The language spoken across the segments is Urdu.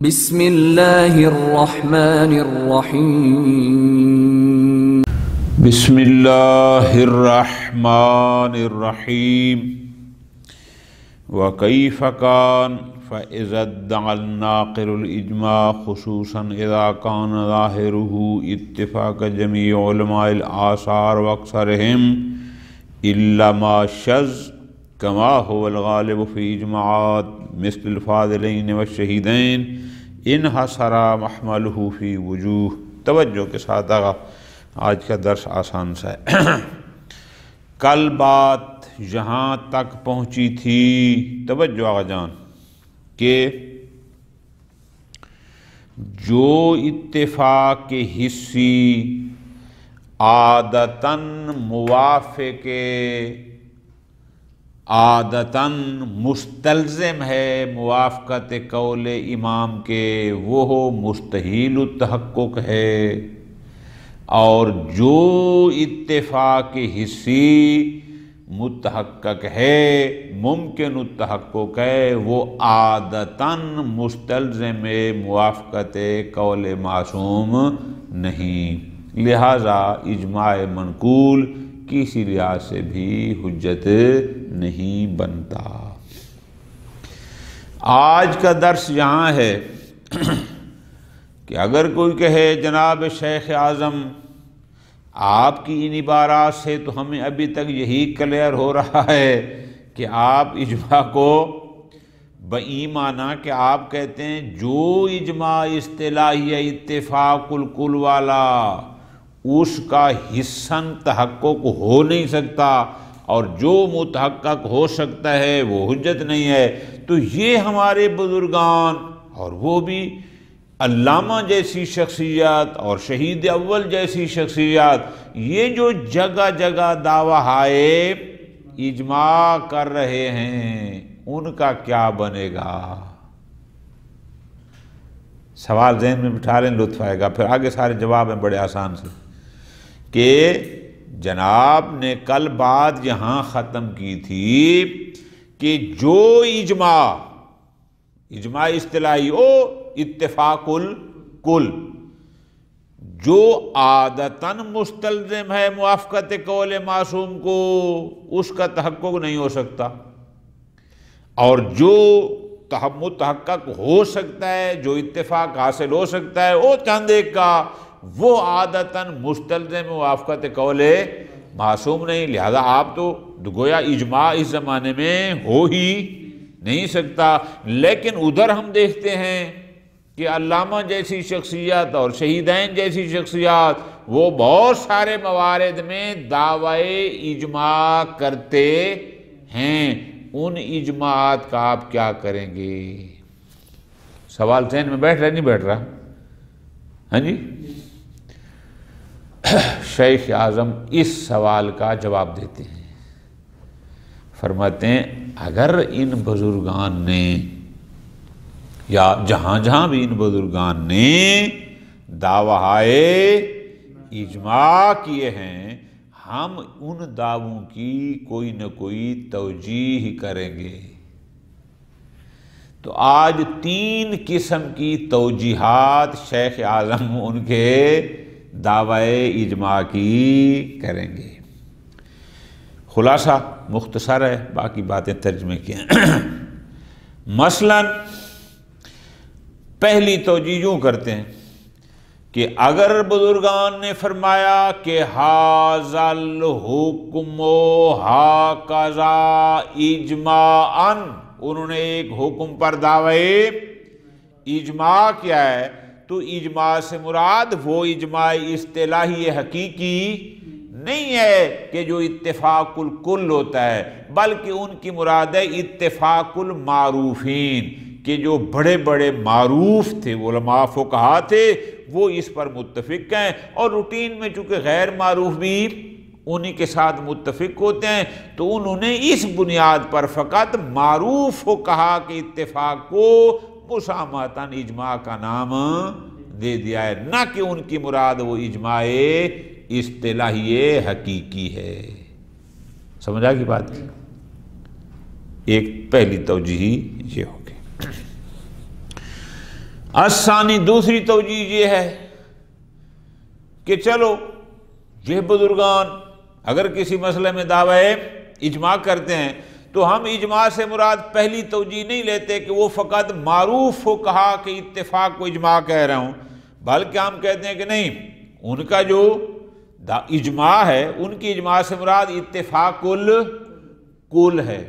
بسم اللہ الرحمن الرحیم بسم اللہ الرحمن الرحیم وکیف کان فاذا ادعى الناقل الاجماع خصوصا اذا كان ظاہرہ اتفاق جميع علماء الاثار واکثرهم الا ما شذ كما هو الغالب في اجماعات مثل الفاضلین والشہیدین انحصر محملہ فی وجوہ۔ توجہ کے ساتھ آج کا درس آسان سا ہے۔ کل بات یہاں تک پہنچی تھی، توجہ آقا جان، کہ جو اتفاق کے حصی عادتاً موافق عادتاً مستلزم ہے موافقت قول امام کے، وہ مستحیل التحقق ہے، اور جو اتفاق حصی متحقق ہے ممکن التحقق ہے، وہ عادتاً مستلزم موافقت قول معصوم نہیں، لہذا اجماع منقول کسی لحاظ سے بھی حجت نہیں بنتا۔ آج کا درس یہاں ہے کہ اگر کوئی کہے جناب شیخ اعظم آپ کی ان عبارات سے تو ہمیں ابھی تک یہی کلیئر ہو رہا ہے کہ آپ اجماع کو بایمانہ کہ آپ کہتے ہیں جو اجماع اصطلاحی ہے اتفاق الکل والا اس کا حصن تحقق ہو نہیں سکتا، اور جو متحقق ہو سکتا ہے وہ حجت نہیں ہے۔ تو یہ ہمارے بزرگان، اور وہ بھی علامہ جیسی شخصیات اور شہید اول جیسی شخصیات، یہ جو جگہ جگہ دعویٰ ہائے اجماع کر رہے ہیں، ان کا کیا بنے گا؟ سوال ذہن میں بٹھا لیں، لطف آئے گا، پھر آگے سارے جواب ہیں بڑے آسان سے۔ کہ جناب نے کل بات یہاں ختم کی تھی کہ جو اجماع اصطلاحی اتفاق الکل جو عادتاً مستلزم ہے موافقت قول معصوم کو، اس کا تحقق نہیں ہو سکتا، اور جو متحقق ہو سکتا ہے، جو اتفاق حاصل ہو سکتا ہے وہ چند ایک کا، وہ عادتاً مستلزم موافقت قول معصوم نہیں، لہذا آپ تو گویا اجماع اس زمانے میں ہو ہی نہیں سکتا۔ لیکن ادھر ہم دیکھتے ہیں کہ علامہ جیسی شخصیات اور شہیدین جیسی شخصیات وہ بہت سارے موارد میں دعوی اجماع کرتے ہیں، ان اجماعات کا آپ کیا کریں گے؟ سوال ذہن میں بیٹھ رہا نہیں بیٹھ رہا؟ ہاں جی، شیخ اعظم اس سوال کا جواب دیتے ہیں، فرماتے ہیں اگر ان بزرگان نے یا جہاں جہاں بھی ان بزرگان نے دعویٰ اجماع کیے ہیں، ہم ان دعووں کی کوئی نہ کوئی توجیح کریں گے۔ تو آج 3 قسم کی توجیحات شیخ اعظم ان کے دعوی اجماع کی کریں گے۔ خلاصہ مختصر ہے، باقی باتیں ترجمے کی ہیں۔ مثلا پہلی توجیہ یوں کرتے ہیں کہ اگر بزرگان نے فرمایا کہ ھذا الحکم ھکذا اجماعاً، انہوں نے ایک حکم پر دعوی اجماع کیا ہے، تو اجماع سے مراد وہ اجماع اصطلاحی حقیقی نہیں ہے کہ جو اتفاق الکل ہوتا ہے، بلکہ ان کی مراد ہے اتفاق المعروفین، کہ جو بڑے بڑے معروف تھے علماء فقہا تھے وہ اس پر متفق ہیں، اور روٹین میں چونکہ غیر معروف بھی انہی کے ساتھ متفق ہوتے ہیں، تو انہوں نے اس بنیاد پر فقط معروف فقہا کے اتفاق کو مسامحتاً اجماع کا نام دے دیا ہے، نہ کہ ان کی مراد وہ اجماع اصطلاحی حقیقی ہے۔ سمجھ آ گئی بات کی؟ ایک پہلی توجیہ یہ ہوگی۔ الثانی دوسری توجیہ یہ ہے کہ چلو یہ بزرگان اگر کسی مسئلے میں دعوی اجماع کرتے ہیں تو ہم اجماع سے مراد پہلی توجیہ نہیں لیتے کہ وہ فقط معروف ہو کہا کہ اتفاق کو اجماع کہہ رہا ہوں، بلکہ ہم کہتے ہیں کہ نہیں، ان کا جو اجماع ہے ان کی اجماع سے مراد اتفاق الکل ہے،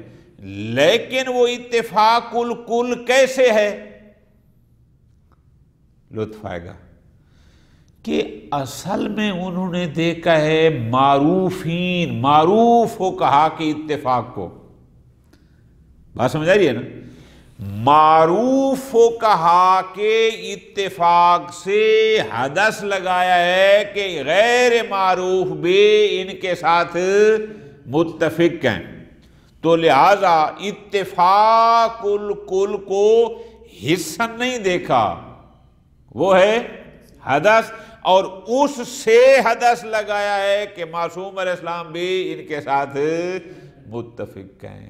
لیکن وہ اتفاق الکل کیسے ہے؟ لطف آئے گا کہ اصل میں انہوں نے دیکھا ہے معروفین، معروف ہو کہا کہ اتفاق کو، بات سمجھ آ رہی ہے نا؟ معروف ہو کہا کہ اتفاق سے حدث لگایا ہے کہ غیر معروف بھی ان کے ساتھ متفق ہیں، تو لہذا اتفاق الکل کو حصہ نہیں دیکھا، وہ ہے حدث، اور اس سے حدث لگایا ہے کہ معصوم علیہ السلام بھی ان کے ساتھ متفق ہیں۔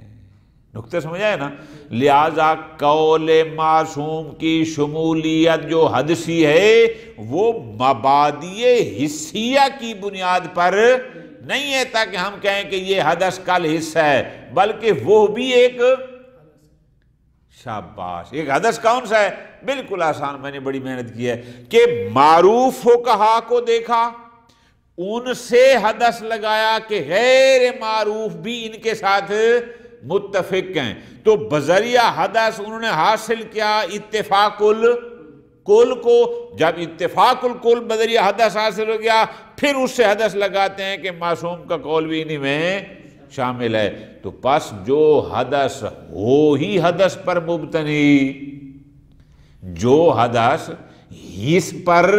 نقطہ سمجھ آئے نا؟ لہذا قول معصوم کی شمولیت جو حدثی ہے وہ مبادی حصیہ کی بنیاد پر نہیں ہے تاکہ ہم کہیں کہ یہ حدث کل حصہ ہے، بلکہ وہ بھی ایک شاباش، ایک حدث کون سا ہے؟ بالکل آسان، میں نے بڑی محنت کی ہے کہ معروف ہو کہا کو دیکھا، ان سے حدث لگایا کہ غیر معروف بھی ان کے ساتھ متفق ہیں، تو بذریعہ حدث انہوں نے حاصل کیا اتفاق الکل کو، جب اتفاق الکل بذریعہ حدث حاصل ہو گیا پھر اس سے حدث لگاتے ہیں کہ معصوم کا قول بھی انہی میں شامل ہے، تو پس جو حدث ہو ہی حدث پر مبتنی، جو حدث حس پر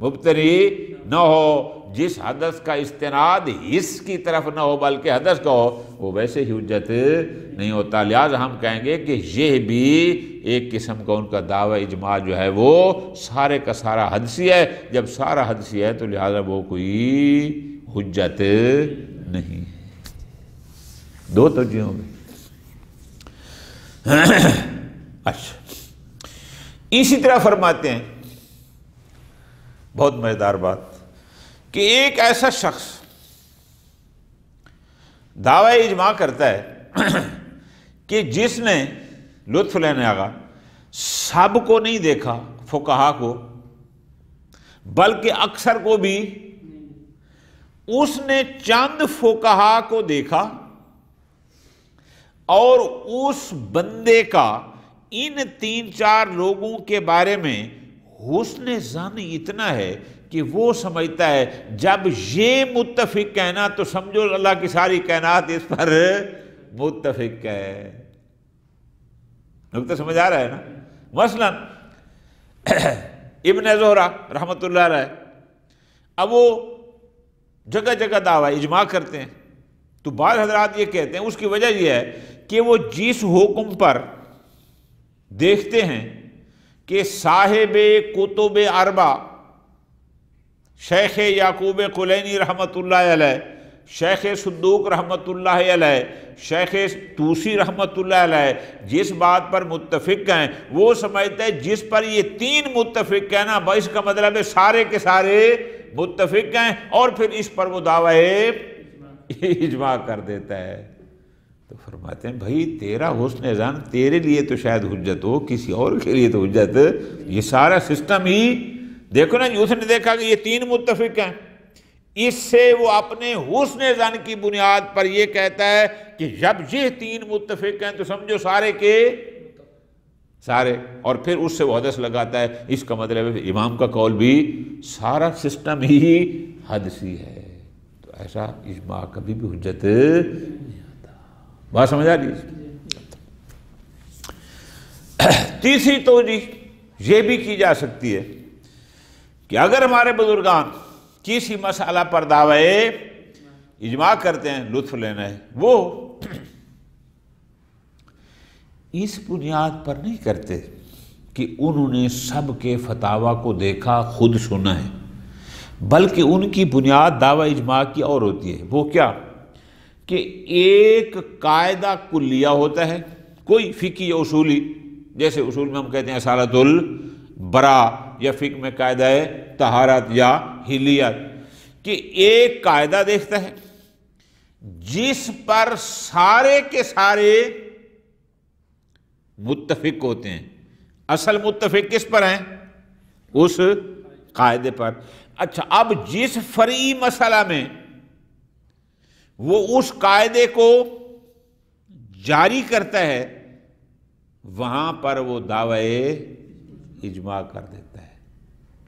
مبتنی نہ ہو، جس حدث کا استناد حس کی طرف نہ ہو بلکہ حدث کا ہو، وہ ویسے ہی حجت نہیں ہوتا۔ لہٰذا ہم کہیں گے کہ یہ بھی ایک قسم کا ان کا دعوی اجماع جو ہے وہ سارے کا سارا حدثی ہے، جب سارا حدثی ہے تو لہٰذا وہ کوئی حجت نہیں۔ دو توجہ ہوں گے۔ اچھا، اسی طرح فرماتے ہیں، بہت مزیدار بات، کہ ایک ایسا شخص دعوی اجماع کرتا ہے کہ جس نے لطف لینے آگا سب کو نہیں دیکھا، فقہا کو، بلکہ اکثر کو بھی، اس نے چند فقہا کو دیکھا اور اس بندے کا ان تین چار لوگوں کے بارے میں حسن ظن اتنا ہے کہ وہ سمجھتا ہے جب یہ متفق کہنا تو سمجھو اللہ کی ساری کائنات اس پر متفق ہے۔ نقطہ سمجھ آ رہا ہے نا؟ مثلا ابن زہرہ رحمۃ اللہ علیہ، اب وہ جگہ جگہ دعوی اجماع کرتے ہیں، تو بعض حضرات یہ کہتے ہیں اس کی وجہ یہ ہے کہ وہ جس حکم پر دیکھتے ہیں کہ صاحب کتب اربع شیخ یعقوب کلینی رحمۃ اللہ علیہ، شیخ صدوق رحمۃ اللہ علیہ، شیخ طوسی رحمۃ اللہ علیہ جس بات پر متفق ہیں، وہ سمجھتے ہیں جس پر یہ تین متفق ہیں نا، اس کا مطلب ہے سارے کے سارے متفق ہیں، اور پھر اس پر وہ دعوی اجماع کر دیتا ہے۔ تو فرماتے ہیں بھائی تیرا حسن ظن تیرے لیے تو شاید حجت ہو، کسی اور کے لیے تو حجت، یہ سارا سسٹم ہی دیکھو نا، اس نے دیکھا کہ یہ تین متفق ہیں، اس سے وہ اپنے حسن ظن کی بنیاد پر یہ کہتا ہے کہ جب یہ تین متفق ہیں تو سمجھو سارے کے سارے، اور پھر اس سے وہ حدث لگاتا ہے، اس کا مطلب ہے امام کا قول بھی سارا سسٹم ہی حدثی ہے۔ تو ایسا اجماع کبھی بھی حجت نہیں آتا۔ بات سمجھ آ رہی ہے؟ تیسری توجہ یہ بھی کی جا سکتی ہے کہ اگر ہمارے بزرگان کسی مسئلہ پر دعوی اجماع کرتے ہیں، لطف لینا ہے، وہ اس بنیاد پر نہیں کرتے کہ انہوں نے سب کے فتاویٰ کو دیکھا، خود سنا ہے، بلکہ ان کی بنیاد دعوی اجماع کی اور ہوتی ہے۔ وہ کیا؟ کہ ایک قاعدہ کلیہ ہوتا ہے، کوئی فقہی یا اصولی، جیسے اصول میں ہم کہتے ہیں اصالۃ برا یا فقہ میں قاعدہ طہارت یا حلیت، کہ ایک قاعدہ دیکھتا ہے جس پر سارے کے سارے متفق ہوتے ہیں۔ اصل متفق کس پر ہیں؟ اس قاعدے پر۔ اچھا، اب جس فرعی مسئلہ میں وہ اس قاعدے کو جاری کرتا ہے وہاں پر وہ دعوی اجماع کر دیتا ہے۔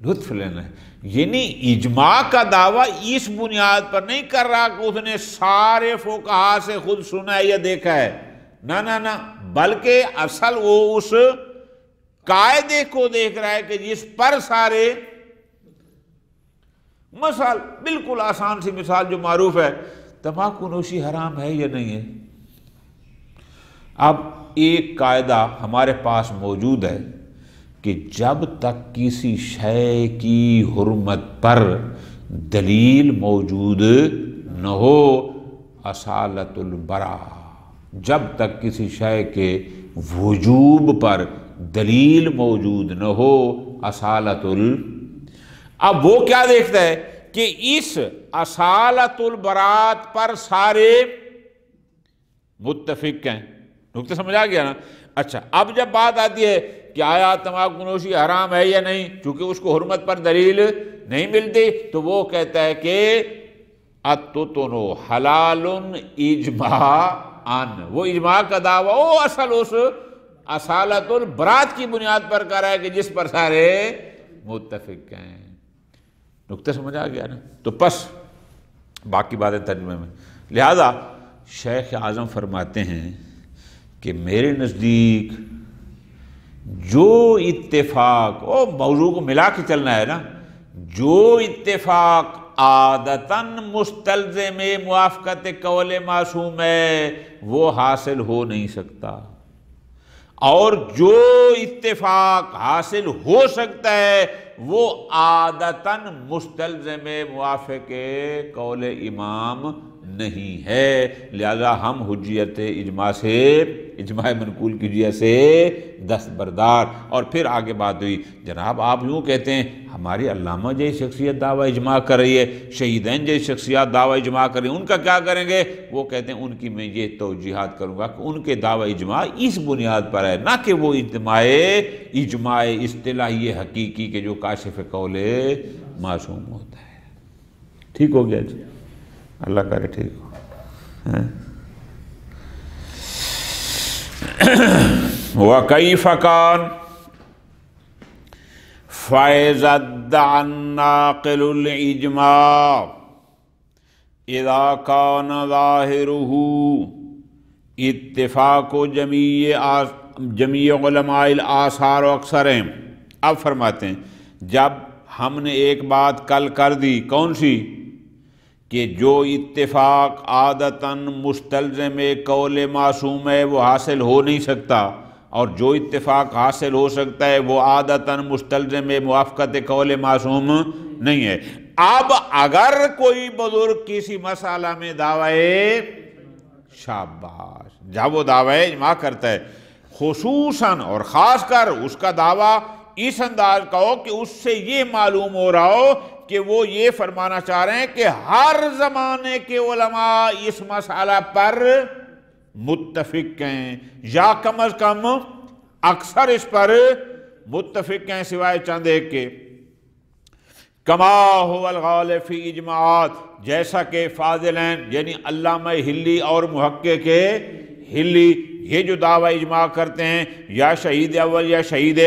لطف لینا ہے، یعنی اجماع کا دعویٰ اس بنیاد پر نہیں کر رہا کہ اس نے سارے فقہا سے خود سنا ہے یا دیکھا ہے، نہ نہ نہ، بلکہ اصل وہ اس قاعدے کو دیکھ رہا ہے کہ جس پر سارے، مثال بالکل آسان سی مثال جو معروف ہے، تمباکو نوشی حرام ہے یا نہیں ہے؟ اب ایک قاعدہ ہمارے پاس موجود ہے کہ جب تک کسی شے کی حرمت پر دلیل موجود نہ ہو، اصالت البراء، جب تک کسی شے کے وجوب پر دلیل موجود نہ ہو، اصالت اب وہ کیا دیکھتا ہے کہ اس اصالت البراءت پر سارے متفق ہیں۔ نکتہ سمجھ آ گیا نا؟ اچھا، اب جب بات آتی ہے کہ آیا تمباکو نوشی حرام ہے یا نہیں، چونکہ اس کو حرمت پر دلیل نہیں ملتی، تو وہ کہتا ہے کہ التتن حلال اجماعاً، وہ اجماع کا دعویٰ وہ اصل اس اصالت البراءت کی بنیاد پر کر رہا ہے کہ جس پر سارے متفق ہیں۔ نکتہ سمجھ آ گیا نا؟ تو پس باقی باتیں ترجمے میں، لہذا شیخ اعظم فرماتے ہیں کہ میرے نزدیک جو اتفاق، موضوع کو ملا کے چلنا ہے نا، جو اتفاق عادتاً مستلزم موافقت قول معصوم ہے وہ حاصل ہو نہیں سکتا، اور جو اتفاق حاصل ہو سکتا ہے وہ عادتاً مستلزم موافق قول امام نہیں ہے، لہذا ہم حجیت اجماع سے، اجماع منقول کی حجیت سے دستبردار۔ اور پھر آگے بات ہوئی، جناب آپ یوں کہتے ہیں ہماری علامہ جیسی شخصیت دعویٰ اجماع کر رہی ہے، شہیدین جیسی شخصیات دعویٰ اجماع کر رہی ہیں، ان کا کیا کریں گے؟ وہ کہتے ہیں ان کی میں یہ توجیحات کروں گا کہ ان کے دعویٰ اجماع اس بنیاد پر ہے، نہ کہ وہ اجماع اصطلاحی حقیقی کے جو کاشف قول معصوم ہوتا ہے۔ ٹھیک ہو گیا جی؟ اللہ کرے ٹھیک ہو۔ وَكَيْفَ كَانَ فَإِذَا ادَّعَى النَّاقِلُ الْإِجْمَاعَ إِذَا كَانَ ظَاهِرُهُ اتفاق جمیع علماء الآثار و اکثرهم۔ اب فرماتے ہیں جب ہم نے ایک بات کل کر دی، کون سی؟ کہ جو اتفاق عادتاً مستلزم قول معصوم ہے وہ حاصل ہو نہیں سکتا، اور جو اتفاق حاصل ہو سکتا ہے وہ عادتاً مستلزم موافقت قول معصوم نہیں ہے۔ اب اگر کوئی بزرگ کسی مسئلہ میں دعوی شاباش، جب وہ دعوی اجماع کرتا ہے، خصوصاً اور خاص کر اس کا دعویٰ اس انداز کا ہو کہ اس سے یہ معلوم ہو رہا ہو کہ وہ یہ فرمانا چاہ رہے ہیں کہ ہر زمانے کے علماء اس مسئلہ پر متفق ہیں، یا کم از کم اکثر اس پر متفق ہیں سوائے چند ایک کے۔ کما هو الغالب فی اجماعات، جیسا کہ فاضلین یعنی علامہ ہلی اور محقق ہلی یہ جو دعوی اجماع کرتے ہیں، یا شہید اول یا شہید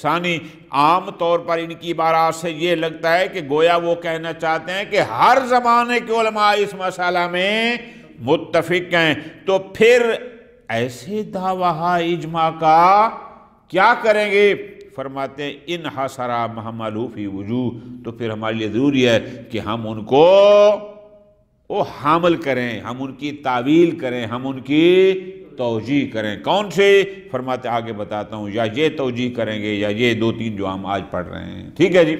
ثانی، عام طور پر ان کی عبارات سے یہ لگتا ہے کہ گویا وہ کہنا چاہتے ہیں کہ ہر زمانے کے علماء اس مسئلہ میں متفق ہیں۔ تو پھر ایسے دعویٰ اجماع کا کیا کریں گے؟ فرماتے ہیں انحصر محملہ فی وجوہ، تو پھر ہمارے لیے ضروری ہے کہ ہم ان کو حامل کریں، ہم ان کی تعویل کریں، ہم ان کی توجیہ کریں۔ کون سے؟ فرماتے آگے بتاتا ہوں، یا یہ توجیہ کریں گے یا یہ دو تین جو ہم آج پڑھ رہے ہیں۔ ٹھیک ہے جی؟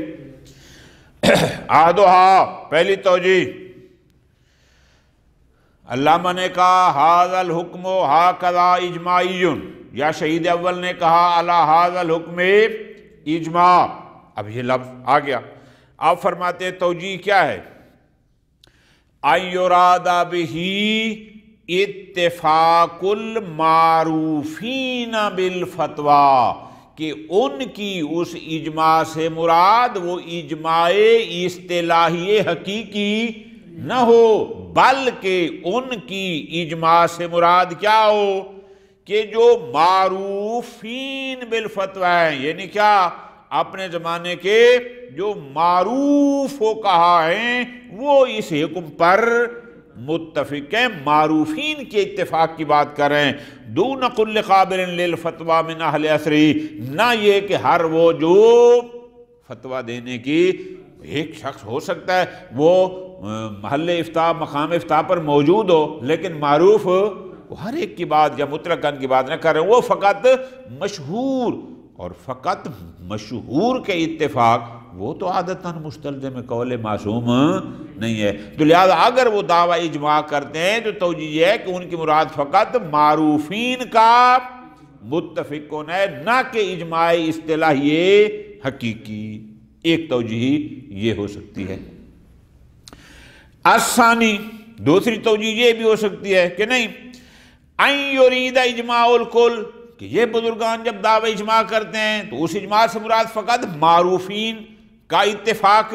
احدھا، پہلی توجیہ، علامہ نے کہا ھذا الحکم ھکذا اجماعی، یا شہید اول نے کہا علی ھذا الحکم اجماع. اب یہ لفظ آ گیا. آپ فرماتے ہیں توجیہ کیا ہے؟ ان یراد بہ اتفاق المعروفین بالفتویٰ، کہ ان کی اس اجماع سے مراد وہ اجماع اصطلاحی حقیقی نہ ہو، بلکہ ان کی اجماع سے مراد کیا ہو کہ جو معروفین بالفتویٰ ہیں، یعنی کیا؟ اپنے زمانے کے جو معروف ہو کہا ہیں وہ اس حکم پر متفق ہیں. معروفین کے اتفاق کی بات کر رہے ہیں. دون کل قابل للفتویٰ من اہل عصری، نہ یہ کہ ہر وہ جو فتویٰ دینے کی ایک شخص ہو سکتا ہے وہ محل افتاء مقام افتاء پر موجود ہو، لیکن معروف ہر ایک کی بات یا مطلقاً کی بات نہ کر رہے ہیں. وہ فقط مشہور، اور فقط مشہور کے اتفاق وہ تو عادتاً مستلزم قول معصوم نہیں ہے. تو لہذا اگر وہ دعویٰ اجماع کرتے ہیں تو توجیہ یہ ہے کہ ان کی مراد فقط معروفین کا متفق ہونا ہے، نہ کہ اجماع اصطلاحی حقیقی. ایک توجیہ یہ ہو سکتی ہے. الثانی، دوسری توجیہ یہ بھی ہو سکتی ہے کہ نہیں، ان یرید اجماع الکل، کہ یہ بزرگان جب دعوی اجماع کرتے ہیں تو اس اجماع سے مراد فقط معروفین کا اتفاق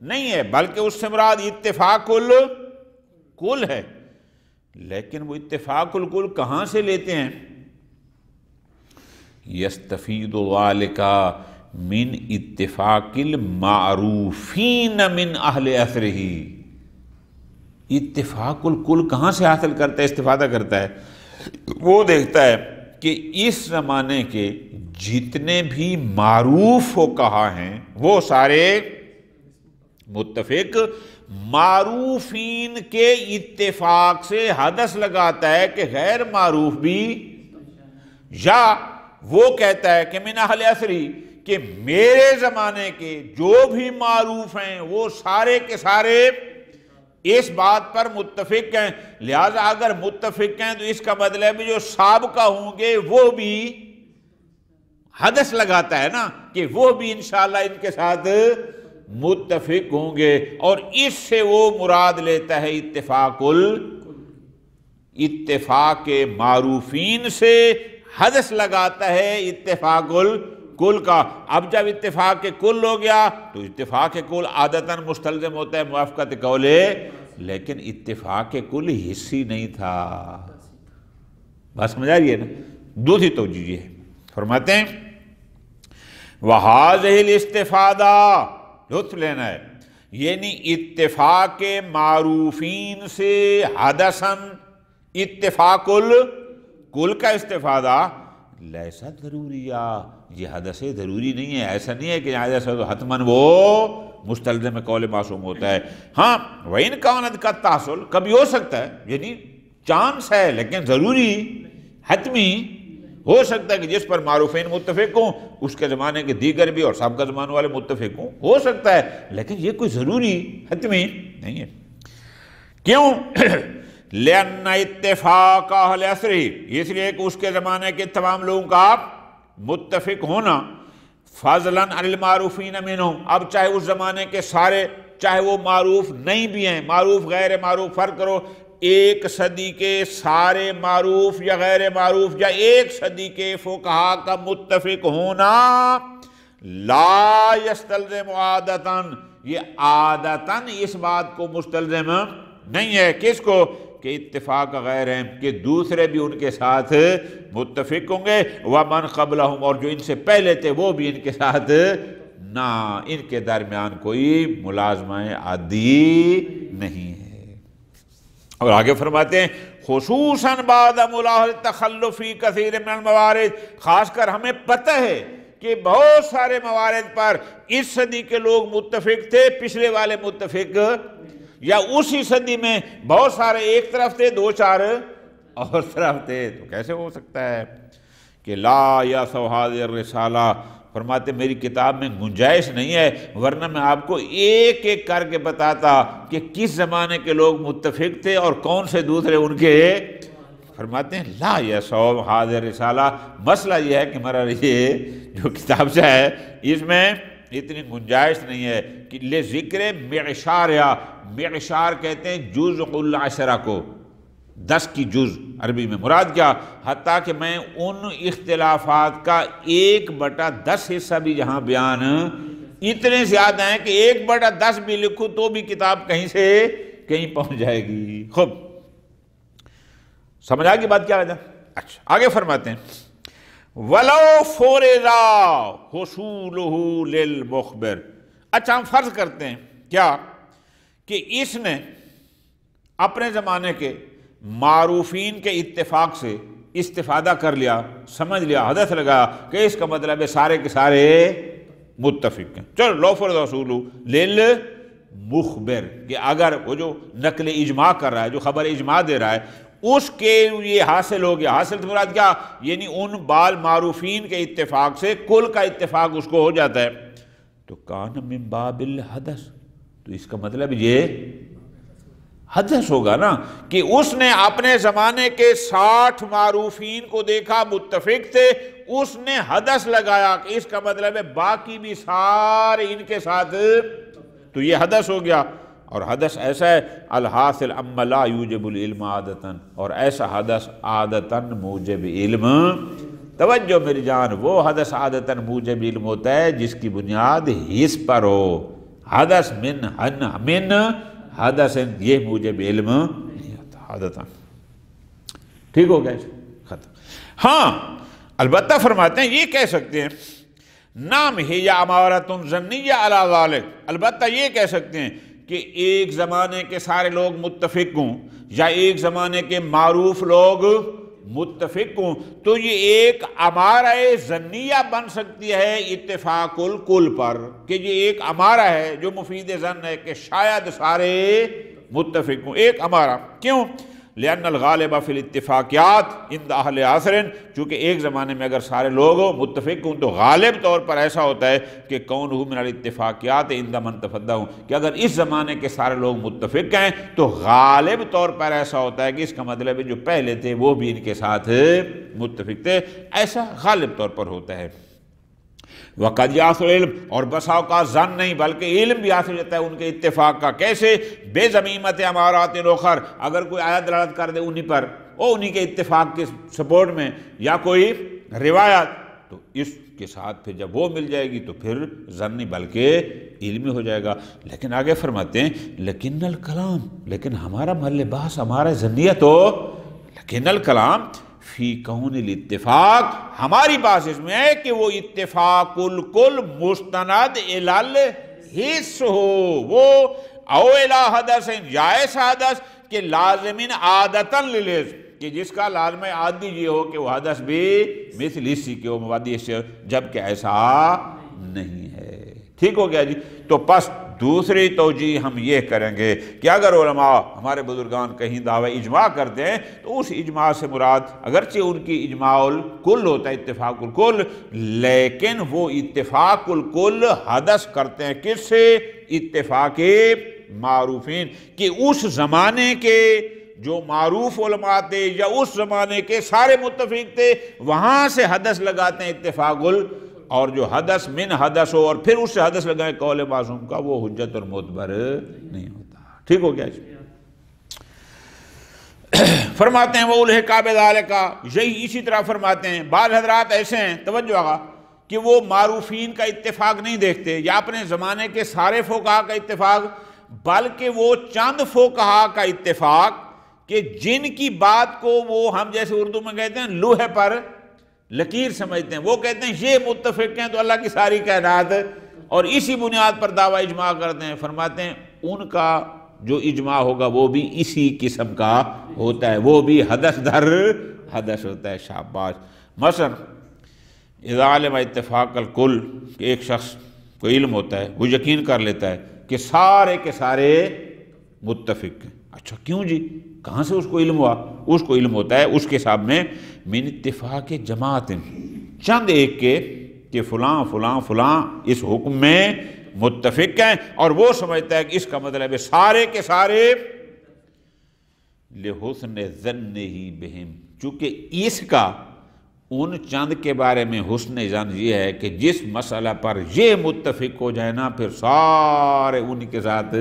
نہیں ہے، بلکہ اس سے مراد اتفاق الکل ہے. لیکن وہ اتفاق الکل کہاں سے لیتے ہیں؟ یستفید ذالک من اتفاق المعروفین من اہل عصرہ. اتفاق الکل کہاں سے حاصل کرتا ہے، استفادہ کرتا ہے؟ وہ دیکھتا ہے کہ اس زمانے کے جتنے بھی معروف ہو کہا ہیں وہ سارے متفق. معروفین کے اتفاق سے حدث لگاتا ہے کہ غیر معروف بھی، یا وہ کہتا ہے کہ من اہل عصری، کہ میرے زمانے کے جو بھی معروف ہیں وہ سارے کے سارے اس بات پر متفق ہیں. لہذا اگر متفق ہیں تو اس کا مطلب ہے جو سابقہ ہوں گے وہ بھی حدث لگاتا ہے نا، کہ وہ بھی انشاءاللہ ان کے ساتھ متفق ہوں گے، اور اس سے وہ مراد لیتا ہے اتفاق معروفین سے حدث لگاتا ہے اتفاق الکل کا. اب جب اتفاق کل ہو گیا تو اتفاق کل عادتاً مستلزم ہوتا ہے موافقت قول، لیکن اتفاق کل حصی نہیں تھا. بات سمجھ آ رہی ہے نا؟ دوسری توجیہ ہے، فرماتے ہیں وَهَذِهِ الْاِسْتِفَادَةِ، لطف لینا ہے، یعنی اتفاق معروفین سے حدثاً اتفاق الکل کا استفادہ لیسا ضروریہ، یہ حدث ضروری نہیں ہے. ایسا نہیں ہے کہ حدث تو حتماً وہ مستلزم قول معصوم ہوتا ہے. ہاں وَإِنْ كَانَتْ قَدْ تَحْصُلُ، کبھی ہو سکتا ہے، یعنی چانس ہے، لیکن ضروری حتمی ہو سکتا ہے کہ جس پر معروفین متفق ہوں اس کے زمانے کے دیگر بھی اور سابقہ زمانے والے متفق ہوں، ہو سکتا ہے، لیکن یہ کوئی ضروری حتمی نہیں ہے. کیوں؟ لِأَنَّ اتِّفَاقَ اہل عصرہ، اس لیے کہ اس کے زمانے کے تمام لوگوں کا متفق ہونا فضلاً عن المعروفین منہم، اب چاہے اس زمانے کے سارے، چاہے وہ معروف نہیں بھی ہیں، معروف غیر معروف فرق کرو، ایک صدی کے سارے معروف یا غیر معروف یا ایک صدی کے فقہا کا متفق ہونا لا یستلزم عادتاً، یہ عادتاً اس بات کو مستلزم نہیں ہے. کس کو؟ کہ اتفاق غیر ہیں، کہ دوسرے بھی ان کے ساتھ متفق ہوں گے، وَمَنْ قَبْلَهُمْ، اور جو ان سے پہلے تھے وہ بھی ان کے ساتھ، نہ ان کے درمیان کوئی ملازمہ عادی نہیں ہے. اور آگے فرماتے ہیں خصوصاً بعد ملاحظۃ تخلف فی کثیر من الموارد، خاص کر ہمیں پتہ ہے کہ بہت سارے موارد پر اس صدی کے لوگ متفق تھے، پچھلے والے متفق، یا اسی صدی میں بہت سارے ایک طرف تھے، دو چار اور طرف تھے. تو کیسے ہو سکتا ہے کہ لا یا هذه الرسالہ، فرماتے میری کتاب میں گنجائش نہیں ہے، ورنہ میں آپ کو ایک ایک کر کے بتاتا کہ کس زمانے کے لوگ متفق تھے اور کون سے دوسرے ان کے. فرماتے ہیں لا یسوم حاضر رسالہ، مسئلہ یہ ہے کہ ہمارا یہ جو کتابچہ ہے اس میں اتنی گنجائش نہیں ہے کہ لے ذکر معشار، یا معشار کہتے ہیں جزء العشرہ کو، 10 کی جز عربی میں، مراد کیا، حتیٰ کہ میں ان اختلافات کا 1/10 حصہ بھی جہاں بیان اتنے زیادہ ہیں کہ 1/10 بھی لکھوں تو بھی کتاب کہیں سے کہیں پہنچ جائے گی۔ خوب سمجھ آگی بات کیا وجہ؟ اچھا آگے فرماتے ہیں وَلَوْ فُرِضَ حُصُولُهُ لِلْمُخْبِرِ، اچھا ہم فرض کرتے ہیں کیا کہ اس نے اپنے زمانے کے معروفین کے اتفاق سے استفادہ کر لیا، سمجھ لیا، حدث لگا کہ اس کا مطلب ہے سارے کے سارے متفق ہیں۔ چلو لو فرض حصول للمخبر، کہ اگر وہ جو نقل اجماع کر رہا ہے، جو خبر اجماع دے رہا ہے، اس کے یہ حاصل ہو گیا، حاصل مراد کیا، یعنی ان بال معروفین کے اتفاق سے کل کا اتفاق اس کو ہو جاتا ہے، تو کان من باب الحدث، تو اس کا مطلب یہ حدث ہوگا نا، کہ اس نے اپنے زمانے کے 60 معروفین کو دیکھا متفق تھے، اس نے حدث لگایا کہ اس کا مطلب ہے باقی بھی سارے ان کے ساتھ، تو یہ حدث ہو گیا۔ اور حدث ایسا ہے الحاصل اما لا یوجب العلم عادتاً، اور ایسا حدث عادتاً موجب علم، توجہ میری جان، وہ حدث عادتاً موجب علم ہوتا ہے جس کی بنیاد حس پر ہو، حدث من حدث یہ موجب علم نہیں ہوتا عادتاً، ٹھیک ہو گیا ختم۔ ہاں البتہ فرماتے ہیں یہ کہہ سکتے ہیں نام ہے یا امارۃ ظنیہ علی ذالک، البتہ یہ کہہ سکتے ہیں کہ ایک زمانے کے سارے لوگ متفق ہوں یا ایک زمانے کے معروف لوگ متفق ہوں، تو یہ ایک امارہ ظنیہ بن سکتی ہے اتفاق الکل پر، کہ یہ ایک امارہ ہے جو مفید ظن ہے کہ شاید سارے متفق ہوں، ایک امارہ۔ کیوں؟ لأن الغالب فی الاتفاقیات عند اہل عصر، چونکہ ایک زمانے میں اگر سارے لوگ متفق ہوں تو غالب طور پر ایسا ہوتا ہے کہ کونہ من الاتفاقیات عند من تفضلہ، کہ اگر اس زمانے کے سارے لوگ متفق ہیں تو غالب طور پر ایسا ہوتا ہے کہ اس کا مطلب ہے جو پہلے تھے وہ بھی ان کے ساتھ متفق تھے، ایسا غالب طور پر ہوتا ہے۔ وقد یحصل علم، اور بسا اوقات ظن نہیں بلکہ علم بھی حاصل ہوتا ہے ان کے اتفاق کا، کیسے؟ بے ضمیمت امارات اخر، اگر کوئی آیت دلالت کر دے انہی پر، انہی کے اتفاق کے سپورٹ میں، یا کوئی روایت، تو اس کے ساتھ پھر جب وہ مل جائے گی تو پھر ظن نہیں بلکہ علمی ہو جائے گا۔ لیکن آگے فرماتے ہیں لیکن الکلام، لیکن ہمارا محل بحث ہمارا ظنیہ تو، لیکن الکلام فی کون الاتفاق، ہماری بات اس میں ہے کہ وہ اتفاق الکل مستند الالحس ہو، وہ او الی حدث، یا ایسا حدث کہ لازمین عادتاً للحس، کہ جس کا لازم عادی یہ ہو کہ وہ حدث بھی مثل اسی کے ہو، موادی اس سے، جبکہ ایسا نہیں ہے۔ ٹھیک ہو گیا جی؟ تو پس دوسری توجیہ ہم یہ کریں گے کہ اگر علماء ہمارے بزرگان کہیں دعوی اجماع کرتے ہیں تو اس اجماع سے مراد اگرچہ ان کی اجماع الکل ہوتا ہے، اتفاق الکل، لیکن وہ اتفاق الکل حدث کرتے ہیں کس سے؟ اتفاق معروفین، کہ اس زمانے کے جو معروف علماء تھے یا اس زمانے کے سارے متفق تھے وہاں سے حدث لگاتے ہیں اتفاق اور جو حدث من حدث ہو اور پھر اس سے حدث لگائیں قول معصوم کا، وہ حجت اور معتبر نہیں ہوتا۔ ٹھیک ہو گیا جی؟ فرماتے ہیں وَأُلْحِقَ بِذَلِكَ، یہی اسی طرح فرماتے ہیں بعض حضرات ایسے ہیں، توجہ آگا، کہ وہ معروفین کا اتفاق نہیں دیکھتے یا اپنے زمانے کے سارے فقہا کا اتفاق، بلکہ وہ چند فقہا کا اتفاق کہ جن کی بات کو وہ ہم جیسے اردو میں کہتے ہیں لوہے پر لکیر سمجھتے ہیں، وہ کہتے ہیں یہ متفق ہیں تو اللہ کی ساری کائنات، اور اسی بنیاد پر دعویٰ اجماع کرتے ہیں۔ فرماتے ہیں ان کا جو اجماع ہوگا وہ بھی اسی قسم کا ہوتا ہے، وہ بھی حدث در حدث ہوتا ہے۔ شاباش۔ مثلا اذا علم اتفاق الکل، کہ ایک شخص کو علم ہوتا ہے، وہ یقین کر لیتا ہے کہ سارے کے سارے متفق ہیں۔ اچھا کیوں جی؟ کہاں سے اس کو علم ہوا؟ اس کو علم ہوتا ہے اس کے حساب میں من اتفاق جماعت، چند ایک کے کہ فلاں فلاں فلاں اس حکم میں متفق ہیں، اور وہ سمجھتا ہے کہ اس کا مطلب ہے سارے کے سارے لحسن ظنہ بہم، چونکہ اس کا ان چند کے بارے میں حسن ظن یہ ہے کہ جس مسئلہ پر یہ متفق ہو جائے نا پھر سارے ان کے ساتھ۔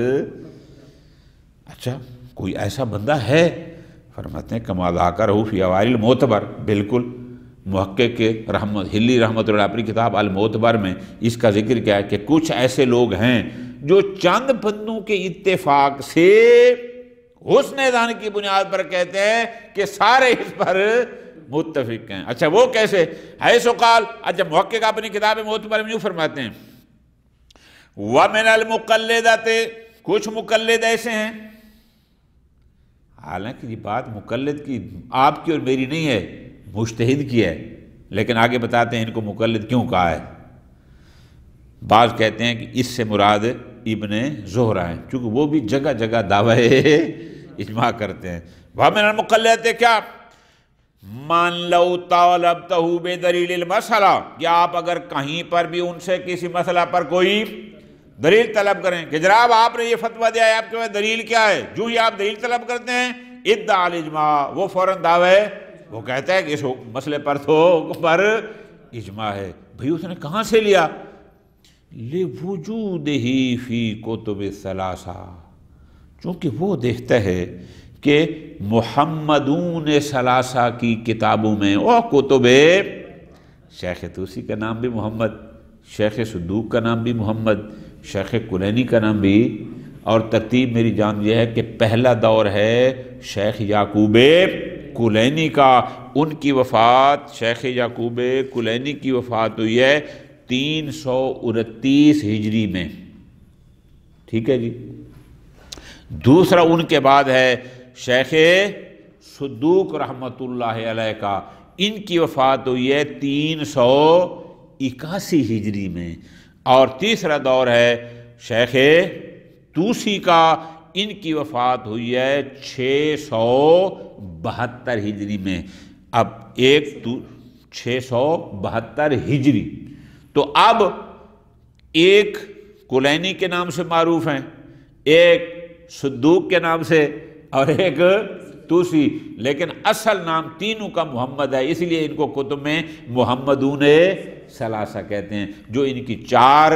اچھا کوئی ایسا بندہ ہے؟ فرماتے ہیں کما ذکرہ فی اوائل المعتبر، بالکل محقق کے ہلی رحمۃ اللہ اپنی کتاب المعتبر میں اس کا ذکر کیا ہے کہ کچھ ایسے لوگ ہیں جو چند بندوں کے اتفاق سے حسن ظن کی بنیاد پر کہتے ہیں کہ سارے اس پر متفق ہیں۔ اچھا وہ کیسے؟ حیث قال، اچھا محقق اپنی کتاب معتبر میں یوں فرماتے ہیں وَمِنَ الْمُقَلِّدَةِ، کچھ مقلد ایسے ہیں، حالانکہ یہ بات مقلد کی آپ کی اور میری نہیں ہے، مجتہد کی ہے، لیکن آگے بتاتے ہیں ان کو مقلد کیوں کہا ہے۔ بعض کہتے ہیں کہ اس سے مراد ابن زہرہ ہیں، چونکہ وہ بھی جگہ جگہ دعوی اجماع کرتے ہیں۔ وَمِنَ الْمُقَلِّدَةِ کیا؟ مَنْ لَوْ طَالَبْتَهُ بِدَلِيلِ الْمَسْأَلَةِ، کہ آپ اگر کہیں پر بھی ان سے کسی مسئلہ پر کوئی دلیل طلب کریں کہ جناب آپ نے یہ فتویٰ دیا ہے، آپ کے پاس دلیل کیا ہے، جو ہی آپ دلیل طلب کرتے ہیں ادعا الاجماع، وہ فوراً دعوی، وہ کہتا ہے کہ اس مسئلے پر تو حکم پر اجماع ہے۔ بھئی اس نے کہاں سے لیا؟ لِوُجُودِهِ فِي كُتُبِ الثَّلَاثَةِ، چونکہ وہ دیکھتا ہے کہ محمدون ثلاثہ کی کتابوں میں، اور کتب شیخ طوسی کا نام بھی محمد، شیخ صدوق کا نام بھی محمد، شیخ کلینی کا نام بھی، اور ترتیب میری جان یہ ہے کہ پہلا دور ہے شیخ یعقوب کلینی کا، ان کی وفات، شیخ یعقوب کلینی کی وفات ہوئی ہے 329 ہجری میں، ٹھیک ہے جی۔ دوسرا ان کے بعد ہے شیخ صدوق رحمۃ اللہ علیہ کا، ان کی وفات ہوئی ہے 381 ہجری میں، اور تیسرا دور ہے شیخ طوسی کا، ان کی وفات ہوئی ہے 672 ہجری میں۔ اب 672 ہجری، تو اب ایک کلینی کے نام سے معروف ہیں، ایک صدوق کے نام سے، اور ایک طوسی، لیکن اصل نام تینوں کا محمد ہے، اس لیے ان کو کتب میں محمدون ثلاثہ کہتے ہیں، جو ان کی 4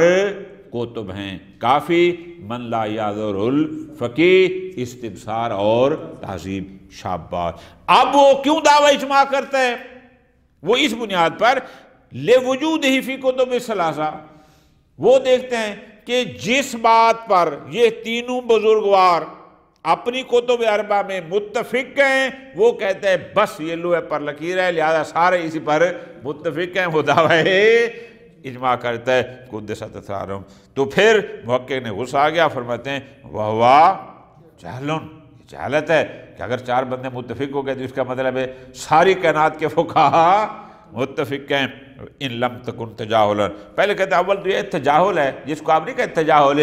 کتب ہیں، کافی، من لا یعذر الفقیہ، استبصار اور تہذیب، شاباش۔ اب وہ کیوں دعوی اجماع کرتا ہے؟ وہ اس بنیاد پر لِوُجُودِهِ فِي كُتُبِ الثَّلَاثَةِ، وہ دیکھتے ہیں کہ جس بات پر یہ تینوں بزرگوار اپنی کتب اربع میں متفق ہیں، وہ کہتے ہیں بس یہ لوہے پر لکیر ہے، لہذا سارے اسی پر متفق ہیں، وہ دعوی اجماع کرتا ہے قدست اسرارہم۔ تو پھر محقق نے غصہ آ گیا، فرماتے ہیں وَهُوَ جَهْلٌ، جہالت ہے کہ اگر 4 بندے متفق ہو گئے تو اس کا مطلب ہے ساری کائنات کے فقہا متفق ہیں۔ ان لم تکن تجاہلا، پہلے کہتے ہیں اول تو یہ تجاہل ہے، جس کو آپ نہیں کہتے تجاہل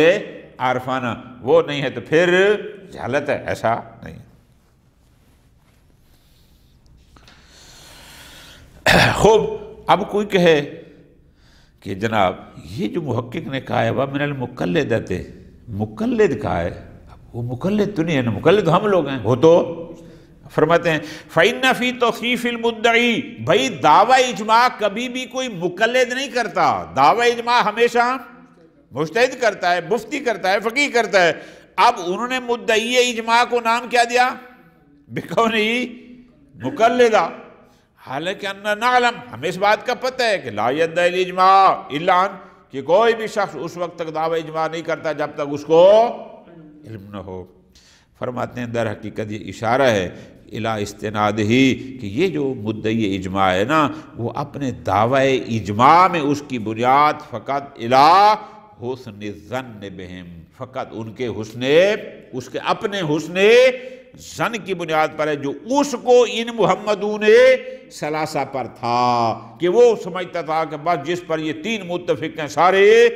عارفانہ، وہ نہیں ہے تو پھر جہالت ہے، ایسا نہیں۔ خوب، اب کوئی کہے کہ جناب یہ جو محقق نے کہا ہے وَمِنَ الْمُقَلِّدَةِ، مقلد کہا ہے، وہ مقلد تو نہیں ہے نا، مقلد ہم لوگ ہیں، وہ تو فرماتے ہیں فَإِنَّ فِي تَوْصِيفِ الْمُدَّعِي، بھائی دعوی اجماع کبھی بھی کوئی مقلد نہیں کرتا، دعوی اجماع ہمیشہ مجتہد کرتا ہے، مفتی کرتا ہے، فقیہ کرتا ہے۔ اب انہوں نے مدعی اجماع کو نام کیا دیا؟ بِقَوْنِهِ مقلدہ، حالانکہ انَّا نعلم، ہمیں اس بات کا پتہ ہے کہ لا يدعي الاجماع الا ان، کہ کوئی بھی شخص اس وقت تک دعوی اجماع نہیں کرتا جب تک اس کو علم نہ ہو۔ فرماتے ہیں در حقیقت یہ اشارہ ہے الی استنادہ، کہ یہ جو مدعی اجماع ہے نا، وہ اپنے دعوی اجماع میں اس کی بنیاد فقط الی حسن الظن بہم، فقط ان کے حسن، اس کے اپنے حسن ظن کی بنیاد پر ہے، جو اس کو ان محمدون ثلاثہ پر تھا، کہ وہ سمجھتا تھا کہ بس جس پر یہ 3 متفق ہیں سارے۔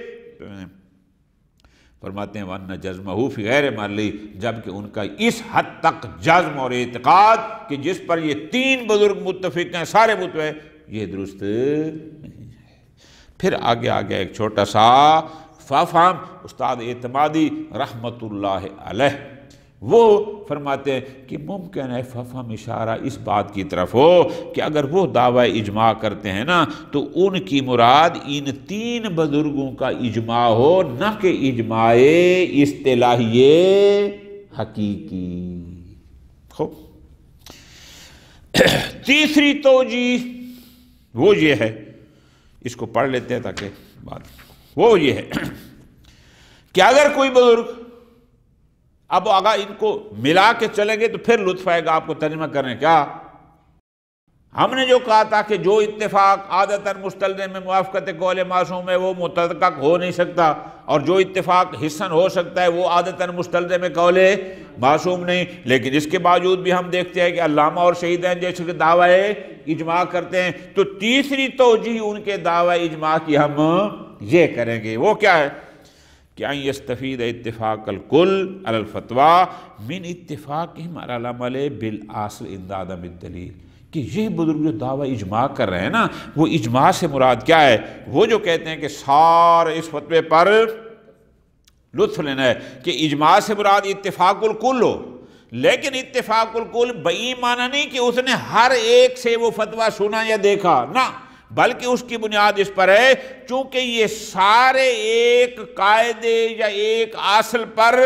فرماتے ہیں وَأَنَّ جَزْمَهُ فِي غَيْرِ مَحَلِّهِ، جبکہ ان کا اس حد تک جزم اور اعتقاد کہ جس پر یہ 3 بزرگ متفق ہیں سارے متفق، یہ درست نہیں ہے۔ پھر آگے ایک چھوٹا سا فافہم، استاد اعتمادی رحمت اللہ علیہ وہ فرماتے ہیں کہ ممکن ہے فہم اشارہ اس بات کی طرف ہو کہ اگر وہ دعوی اجماع کرتے ہیں نا تو ان کی مراد ان 3 بزرگوں کا اجماع ہو، نہ کہ اجماع اصطلاحی حقیقی ہو۔ تیسری توجیہ وہ یہ ہے، اس کو پڑھ لیتے ہیں تاکہ بات، وہ یہ ہے کہ اگر کوئی بزرگ، اب اگر ان کو ملا کے چلیں گے تو پھر لطف آئے گا آپ کو ترجمہ کرنے، کیا ہم نے جو کہا تھا کہ جو اتفاق عادتاً مستلزم میں موافقت قول معصوم ہے وہ متحقق ہو نہیں سکتا، اور جو اتفاق حسن ہو سکتا ہے وہ عادتاً مستلزم میں قول معصوم نہیں، لیکن اس کے باوجود بھی ہم دیکھتے ہیں کہ علامہ اور شہیدین جیسے کہ دعوی اجماع کرتے ہیں۔ تو تیسری توجیہ ان کے دعوی اجماع کی ہم یہ کریں گے، وہ کیا ہے کہ ان یستفید اتفاق الکل علی الفتویٰ من اتفاقہم علی العمل بالاصل عند عدم الدلیل، کہ یہ بزرگ جو دعوی اجماع کر رہے ہیں نا، وہ اجماع سے مراد کیا ہے؟ وہ جو کہتے ہیں کہ سارے اس فتوے پر لطف لینا ہے کہ اجماع سے مراد اتفاق الکل ہو، لیکن اتفاق الکل بئی معنی نہیں کہ اس نے ہر ایک سے وہ فتویٰ سنا یا دیکھا، نہ، بلکہ اس کی بنیاد اس پر ہے چونکہ یہ سارے ایک قاعدے یا ایک اصل پر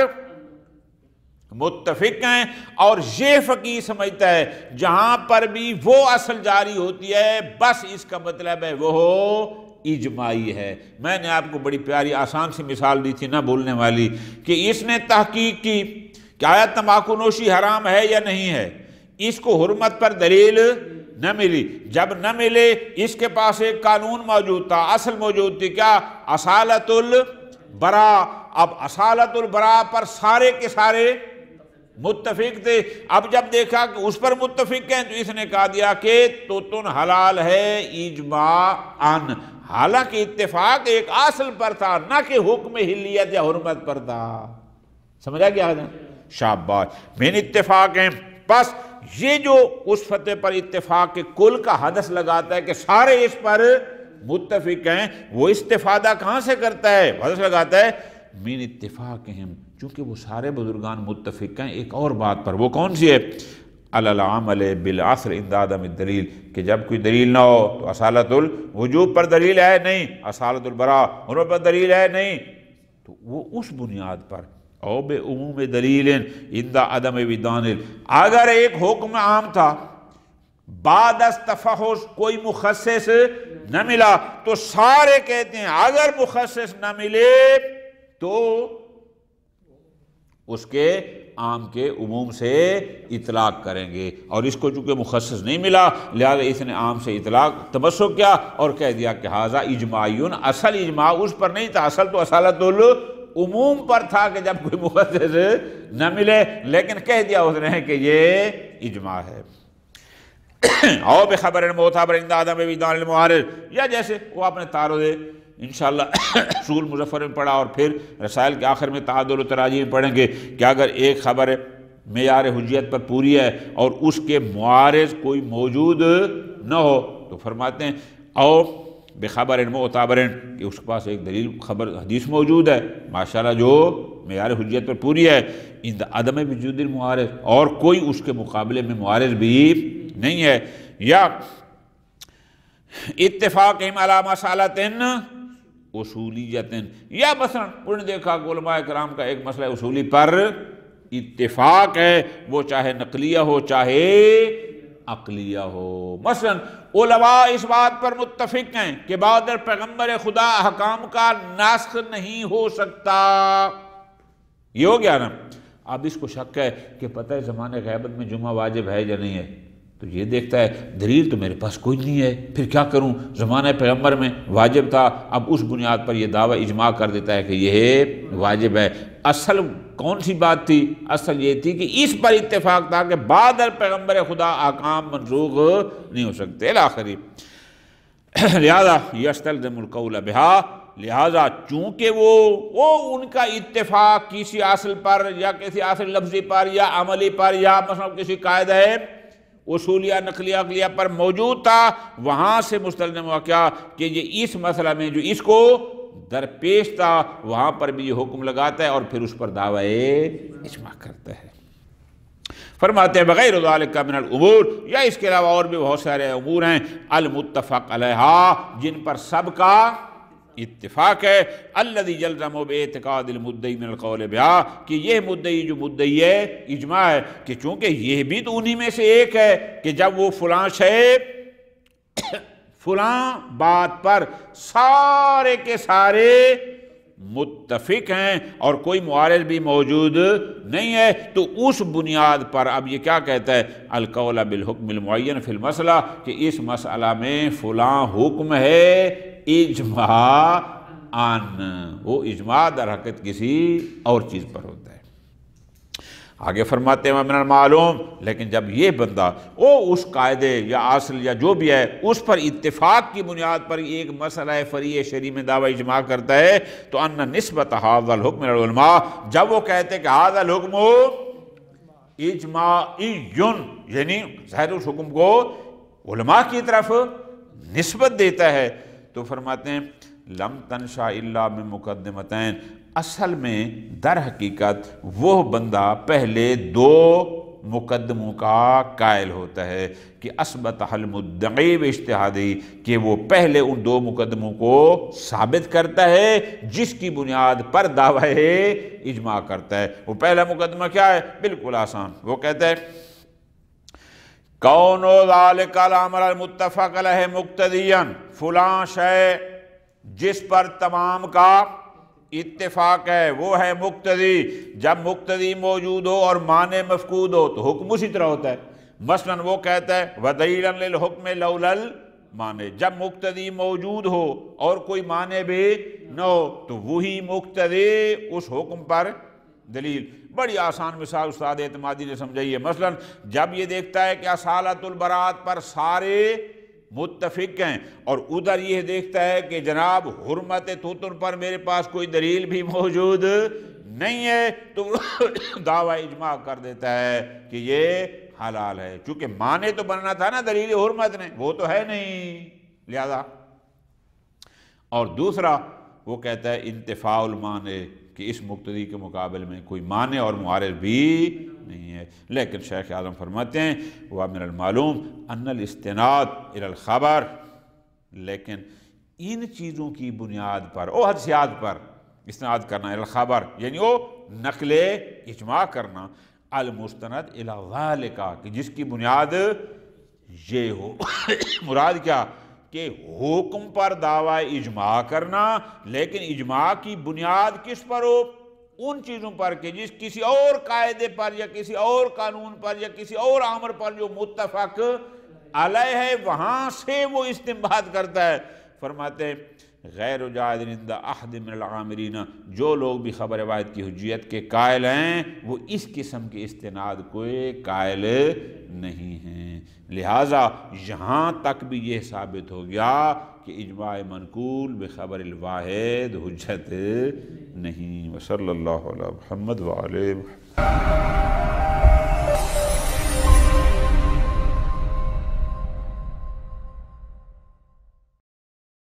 متفق ہیں، اور یہ فقیہ سمجھتا ہے جہاں پر بھی وہ اصل جاری ہوتی ہے بس اس کا مطلب ہے وہ اجماعی ہے۔ میں نے آپ کو بڑی پیاری آسان سی مثال دی تھی نہ بھولنے والی، کہ اس نے تحقیق کی کہ آیا تمباکو نوشی حرام ہے یا نہیں ہے، اس کو حرمت پر دلیل نہ ملی، جب نہ ملے اس کے پاس ایک قانون موجود تھا، اصل موجود تھی، کیا؟ اصالت البراء۔ اب اصالت البراء پر سارے کے سارے متفق تھے، اب جب دیکھا کہ اس پر متفق ہیں تو اس نے کہا دیا کہ توتن حلال ہے اجماعاً، حالانکہ اتفاق ایک اصل پر تھا نہ کہ حکم حلیت یا حرمت پر تھا۔ سمجھا کیا ہے؟ شاباش، من اتفاق ہیں۔ پس یہ جو اس فتح پر اتفاق کے کل کا حدث لگاتا ہے کہ سارے اس پر متفق ہیں، وہ استفادہ کہاں سے کرتا ہے؟ حدث لگاتا ہے من اتفاقہم، چونکہ وہ سارے بزرگان متفق ہیں ایک اور بات پر، وہ کون سی ہے؟ علی العمل بالاصل عند عدم الدلیل، کہ جب کوئی دلیل نہ ہو تو اصالت الوجوب پر دلیل ہے نہیں، اصالت البراء حرمت پر دلیل ہے نہیں، تو وہ اس بنیاد پر او بے عموم دلیل عند عدم ودان، اگر ایک حکم عام تھا بعد از تفحص کوئی مخصص نہ ملا تو سارے کہتے ہیں اگر مخصص نہ ملے تو اس کے عام کے عموم سے اطلاق کریں گے، اور اس کو چونکہ مخصص نہیں ملا لہذا اس نے عام سے اطلاق تمسک کیا اور کہہ دیا کہ ھذا اجماعیون، اصل اجماع اس پر نہیں تھا، اصل تو اصالت العموم پر تھا کہ جب کوئی مخصص نہ ملے، لیکن کہہ دیا اس نے کہ یہ اجماع ہے۔ او بخبر معتبر عند عدم ودان المعارض، یا جیسے وہ اپنے تعارض انشاءاللہ اصول مظفر میں پڑھا اور پھر رسائل کے آخر میں تعادل و تراجیح میں پڑھیں گے کہ اگر ایک خبر معیار حجیت پر پوری ہے اور اس کے معارض کوئی موجود نہ ہو تو فرماتے ہیں او بخبر معتبر، کہ اس کے پاس ایک دلیل خبر حدیث موجود ہے ماشاءاللہ جو معیار حجیت پر پوری ہے، عند عدم وجود المعارض، اور کوئی اس کے مقابلے میں معارض بھی نہیں ہے، یا اتفاقہم علی مسئلۃ اصولیت، یا مثلا انہوں نے دیکھا کہ علماء کرام کا ایک مسئلہ اصولی پر اتفاق ہے، وہ چاہے نقلیہ ہو چاہے عقلیہ ہو۔ مثلا علماء اس بات پر متفق ہیں کہ بعد پیغمبر خدا احکام کا ناسخ نہیں ہو سکتا، یہ ہو گیا نا۔ اب اس کو شک ہے کہ پتہ ہے زمانے غیبت میں جمعہ واجب ہے یا نہیں ہے، تو یہ دیکھتا ہے دلیل تو میرے پاس کوئی نہیں ہے، پھر کیا کروں؟ زمانہ پیغمبر میں واجب تھا، اب اس بنیاد پر یہ دعویٰ اجماع کر دیتا ہے کہ یہ واجب ہے۔ اصل کون سی بات تھی؟ اصل یہ تھی کہ اس پر اتفاق تھا کہ بعد پیغمبر خدا احکام منسوخ نہیں ہو سکتے الاخری، لہذا یستلزم القول بہا، لہذا چونکہ وہ ان کا اتفاق کسی اصل پر یا کسی اصل لفظی پر یا عملی پر یا مثلا کسی قاعدہ ہے اصولیہ نقلیہ عقلیہ پر موجود تھا، وہاں سے مستلزم ہوا کیا کہ یہ اس مسئلہ میں جو اس کو درپیش تھا وہاں پر بھی یہ حکم لگاتا ہے اور پھر اس پر دعوی اجماع کرتا ہے۔ فرماتے ہیں بغیر ذالک من الامور، یا اس کے علاوہ اور بھی بہت سارے امور ہیں المتفق علیہا، جن پر سب کا اتفاق ہے، الذی یلزم باعتقاد المدعی من القول بہا، کہ یہ مدعی جو مدعی ہے اجماع ہے، کہ چونکہ یہ بھی تو انہی میں سے ایک ہے کہ جب وہ فلاں شے فلاں بات پر سارے کے سارے متفق ہیں اور کوئی معارض بھی موجود نہیں ہے، تو اس بنیاد پر اب یہ کیا کہتا ہے القول بالحکم المعین فی المسئلہ، کہ اس مسئلہ میں فلاں حکم ہے اجماعاً، وہ اجماع در حقیقت کسی اور چیز پر ہوتا ہے۔ آگے فرماتے ہیں من المعلوم، لیکن جب یہ بندہ اس قاعدے یا اصل یا جو بھی ہے اس پر اتفاق کی بنیاد پر ایک مسئلہ فریع شرعی میں دعوی اجماع کرتا ہے، تو ان نسبت ھذا الحکم العلماء، جب وہ کہتے کہ ھذا الحکم اجماعی، یعنی ظاہر اس حکم کو علماء کی طرف نسبت دیتا ہے، تو فرماتے ہیں لم تنشا الا من مقدمتین، اصل میں در حقیقت وہ بندہ پہلے دو مقدموں کا قائل ہوتا ہے، کہ اثبت المدعی باجتہادی، کہ وہ پہلے ان دو مقدموں کو ثابت کرتا ہے جس کی بنیاد پر دعوی اجماع کرتا ہے۔ وہ پہلا مقدمہ کیا ہے؟ بالکل آسان، وہ کہتا ہے کون ذالک الامر المتفق علیہ مقتدیا، فلاں شے جس پر تمام کا اتفاق ہے وہ ہے مقتدی۔ جب مقتدی موجود ہو اور مانع مفقود ہو تو حکم اسی طرح ہوتا ہے۔ مثلا وہ کہتا ہے وَدَلِيلًا لِلْحُكْمِ لَوْلَا الْمَانِعُ، جب مقتدی موجود ہو اور کوئی مانع بھی نہ ہو تو وہی مقتدی اس حکم پر دلیل۔ بڑی آسان مثال استاد اعتمادی نے سمجھائی ہے۔ مثلا جب یہ دیکھتا ہے کہ اصالت البراءت پر سارے متفق ہیں، اور ادھر یہ دیکھتا ہے کہ جناب حرمت توتن پر میرے پاس کوئی دلیل بھی موجود نہیں ہے، تو دعوی اجماع کر دیتا ہے کہ یہ حلال ہے، چونکہ معنی تو بننا تھا نا دلیل حرمت نے، وہ تو ہے نہیں، لہذا۔ اور دوسرا وہ کہتا ہے انتفاع المانع، کہ اس مقتدی کے مقابل میں کوئی مانع اور معارض بھی نہیں ہے۔ لیکن شیخ اعظم فرماتے ہیں وَمِنَ الْمَعْلُومِ أَنَّ الْإِسْتِنَادَ إِلَى الْخَبَرِ، لیکن ان چیزوں کی بنیاد پر حدیثیات پر استناد کرنا، الخبر یعنی وہ نقل اجماع کرنا، المستند الی ذالک، کہ جس کی بنیاد یہ ہو مراد کیا کہ حکم پر دعوی اجماع کرنا، لیکن اجماع کی بنیاد کس پر ہو؟ ان چیزوں پر کہ جس کسی اور قاعدے پر یا کسی اور قانون پر یا کسی اور امر پر جو متفق علیہ ہے وہاں سے وہ استنباط کرتا ہے۔ فرماتے ہیں غیر جائز عند احد من العامرین، جو لوگ بھی خبر واحد کی حجیت کے قائل ہیں وہ اس قسم کے استناد کوئی قائل نہیں ہیں۔ لہٰذا یہاں تک بھی یہ ثابت ہو گیا کہ اجماع منقول بخبر الواحد حجت نہیں۔ وصلی اللہ علی محمد وعلی محمد۔